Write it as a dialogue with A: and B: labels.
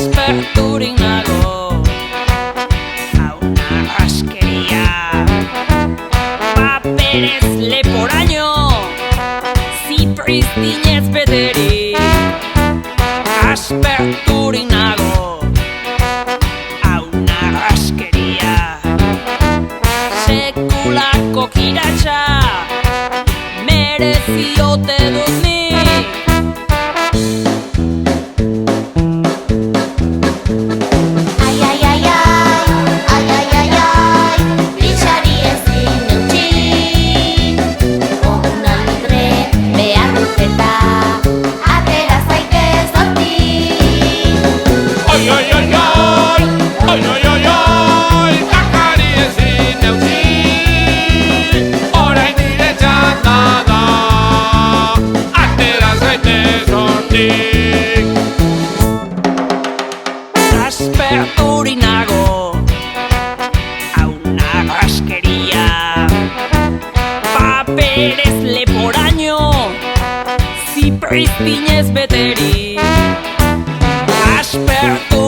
A: asperturik nago, hau narraskeria. Paperez leporaino, zipristinez beterik, asperturik nago, hau narraskeria. Sekulako kiratsa, mereziote dut nik. Asperturik nago, hau narraskeria. Paperez leporaino, zipristinez beterik, asperturik